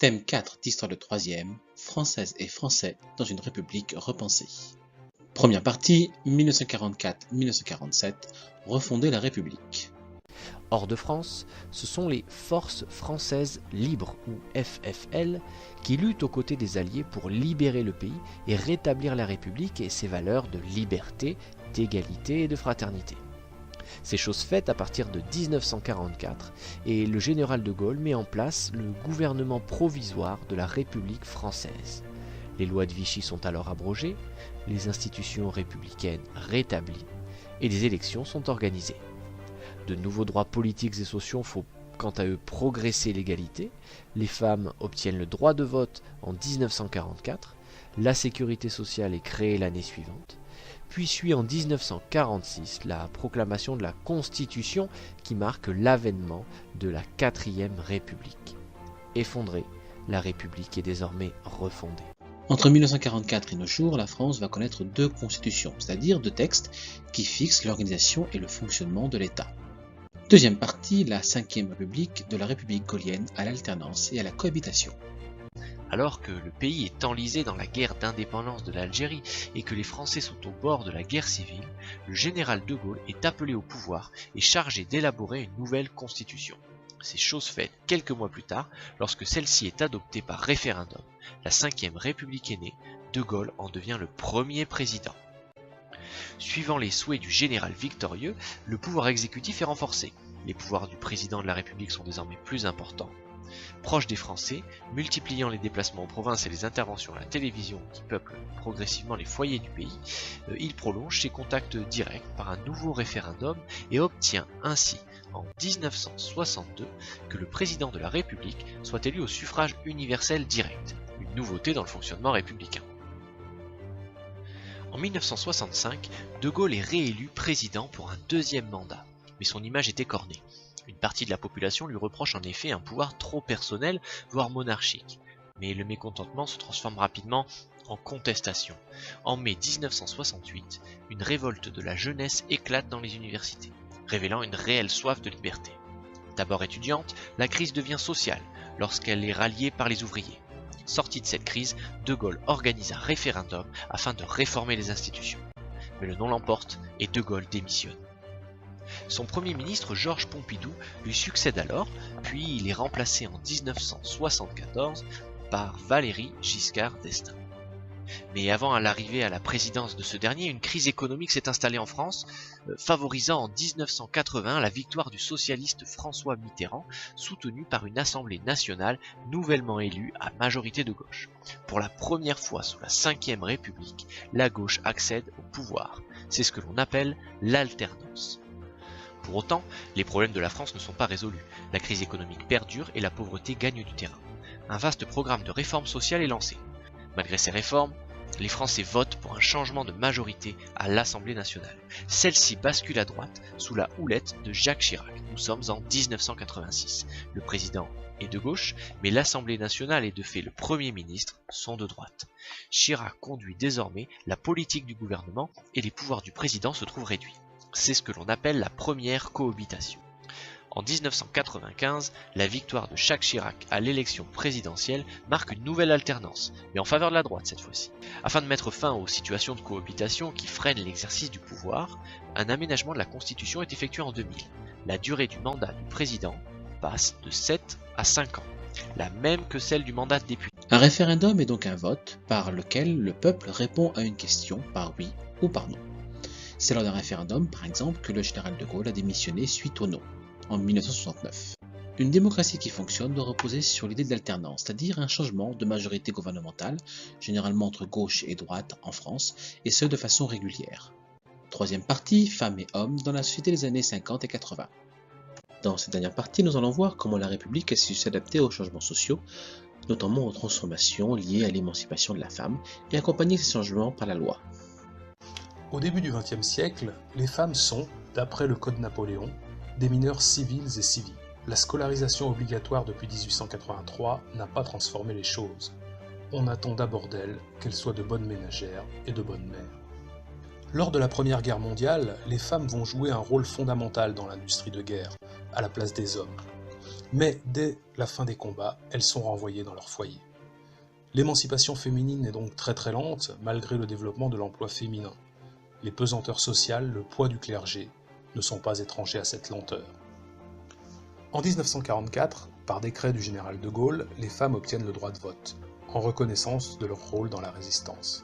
Thème 4 d'Histoire de 3e, Françaises et Français dans une République repensée. Première partie, 1944-1947, refonder la République. Hors de France, ce sont les Forces françaises libres, ou FFL, qui luttent aux côtés des Alliés pour libérer le pays et rétablir la République et ses valeurs de liberté, d'égalité et de fraternité. C'est chose faite à partir de 1944 et le général de Gaulle met en place le gouvernement provisoire de la République française. Les lois de Vichy sont alors abrogées, les institutions républicaines rétablies et des élections sont organisées. De nouveaux droits politiques et sociaux font quant à eux progresser l'égalité, les femmes obtiennent le droit de vote en 1944, la sécurité sociale est créée l'année suivante, puis suit en 1946 la proclamation de la Constitution qui marque l'avènement de la 4e République. Effondrée, la République est désormais refondée. Entre 1944 et nos jours, la France va connaître deux constitutions, c'est-à-dire deux textes qui fixent l'organisation et le fonctionnement de l'État. Deuxième partie, la 5e République, de la République gaulienne à l'alternance et à la cohabitation. Alors que le pays est enlisé dans la guerre d'indépendance de l'Algérie et que les Français sont au bord de la guerre civile, le général de Gaulle est appelé au pouvoir et chargé d'élaborer une nouvelle constitution. C'est chose faite quelques mois plus tard, lorsque celle-ci est adoptée par référendum. La 5e République est née, de Gaulle en devient le premier président. Suivant les souhaits du général victorieux, le pouvoir exécutif est renforcé. Les pouvoirs du président de la République sont désormais plus importants. Proche des Français, multipliant les déplacements en province et les interventions à la télévision qui peuplent progressivement les foyers du pays, il prolonge ses contacts directs par un nouveau référendum et obtient ainsi en 1962 que le président de la République soit élu au suffrage universel direct, une nouveauté dans le fonctionnement républicain. En 1965, De Gaulle est réélu président pour un deuxième mandat, mais son image est écornée. Une partie de la population lui reproche en effet un pouvoir trop personnel, voire monarchique. Mais le mécontentement se transforme rapidement en contestation. En mai 1968, une révolte de la jeunesse éclate dans les universités, révélant une réelle soif de liberté. D'abord étudiante, la crise devient sociale lorsqu'elle est ralliée par les ouvriers. Sorti de cette crise, De Gaulle organise un référendum afin de réformer les institutions. Mais le non l'emporte et De Gaulle démissionne. Son premier ministre Georges Pompidou lui succède alors, puis il est remplacé en 1974 par Valéry Giscard d'Estaing. Mais avant l'arrivée à la présidence de ce dernier, une crise économique s'est installée en France, favorisant en 1980 la victoire du socialiste François Mitterrand, soutenu par une Assemblée nationale nouvellement élue à majorité de gauche. Pour la première fois sous la 5e République, la gauche accède au pouvoir. C'est ce que l'on appelle l'alternance. Pour autant, les problèmes de la France ne sont pas résolus. La crise économique perdure et la pauvreté gagne du terrain. Un vaste programme de réformes sociales est lancé. Malgré ces réformes, les Français votent pour un changement de majorité à l'Assemblée nationale. Celle-ci bascule à droite sous la houlette de Jacques Chirac. Nous sommes en 1986. Le président est de gauche, mais l'Assemblée nationale et de fait le Premier ministre sont de droite. Chirac conduit désormais la politique du gouvernement et les pouvoirs du président se trouvent réduits. C'est ce que l'on appelle la première cohabitation. En 1995, la victoire de Jacques Chirac à l'élection présidentielle marque une nouvelle alternance, mais en faveur de la droite cette fois-ci. Afin de mettre fin aux situations de cohabitation qui freinent l'exercice du pouvoir, un aménagement de la Constitution est effectué en 2000. La durée du mandat du président passe de 7 à 5 ans, la même que celle du mandat de député. Un référendum est donc un vote par lequel le peuple répond à une question par oui ou par non. C'est lors d'un référendum, par exemple, que le général de Gaulle a démissionné suite au non, en 1969. Une démocratie qui fonctionne doit reposer sur l'idée de l'alternance, c'est-à-dire un changement de majorité gouvernementale, généralement entre gauche et droite en France, et ce de façon régulière. Troisième partie, femmes et hommes dans la société des années 50 et 80. Dans cette dernière partie, nous allons voir comment la République a su s'adapter aux changements sociaux, notamment aux transformations liées à l'émancipation de la femme, et accompagner ces changements par la loi. Au début du XXe siècle, les femmes sont, d'après le Code Napoléon, des mineurs civils et civiques. La scolarisation obligatoire depuis 1883 n'a pas transformé les choses. On attend d'abord d'elles qu'elles soient de bonnes ménagères et de bonnes mères. Lors de la Première Guerre mondiale, les femmes vont jouer un rôle fondamental dans l'industrie de guerre, à la place des hommes. Mais dès la fin des combats, elles sont renvoyées dans leur foyer. L'émancipation féminine est donc très lente, malgré le développement de l'emploi féminin. Les pesanteurs sociales, le poids du clergé, ne sont pas étrangers à cette lenteur. En 1944, par décret du général de Gaulle, les femmes obtiennent le droit de vote, en reconnaissance de leur rôle dans la résistance.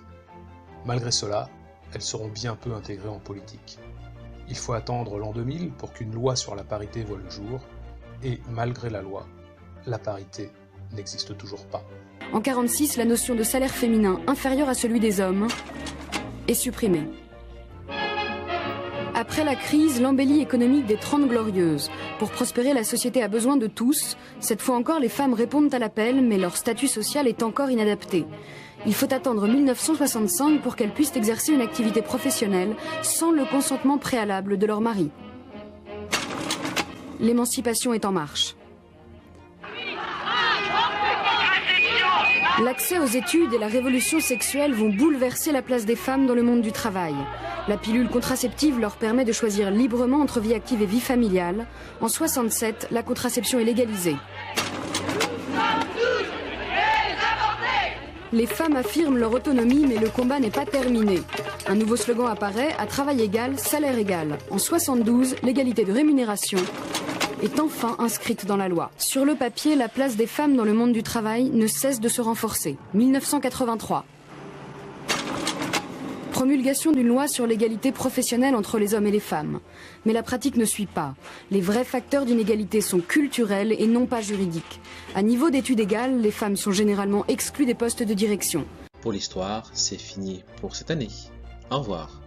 Malgré cela, elles seront bien peu intégrées en politique. Il faut attendre l'an 2000 pour qu'une loi sur la parité voie le jour, et malgré la loi, la parité n'existe toujours pas. En 1946, la notion de salaire féminin inférieur à celui des hommes est supprimée. Après la crise, l'embellie économique des 30 Glorieuses. Pour prospérer, la société a besoin de tous. Cette fois encore, les femmes répondent à l'appel, mais leur statut social est encore inadapté. Il faut attendre 1965 pour qu'elles puissent exercer une activité professionnelle sans le consentement préalable de leur mari. L'émancipation est en marche. L'accès aux études et la révolution sexuelle vont bouleverser la place des femmes dans le monde du travail. La pilule contraceptive leur permet de choisir librement entre vie active et vie familiale. En 1967, la contraception est légalisée. Les femmes affirment leur autonomie, mais le combat n'est pas terminé. Un nouveau slogan apparaît, à travail égal, salaire égal. En 1972, l'égalité de rémunération est enfin inscrite dans la loi. Sur le papier, la place des femmes dans le monde du travail ne cesse de se renforcer. 1983. Promulgation d'une loi sur l'égalité professionnelle entre les hommes et les femmes. Mais la pratique ne suit pas. Les vrais facteurs d'inégalité sont culturels et non pas juridiques. À niveau d'études égales, les femmes sont généralement exclues des postes de direction. Pour l'histoire, c'est fini pour cette année. Au revoir.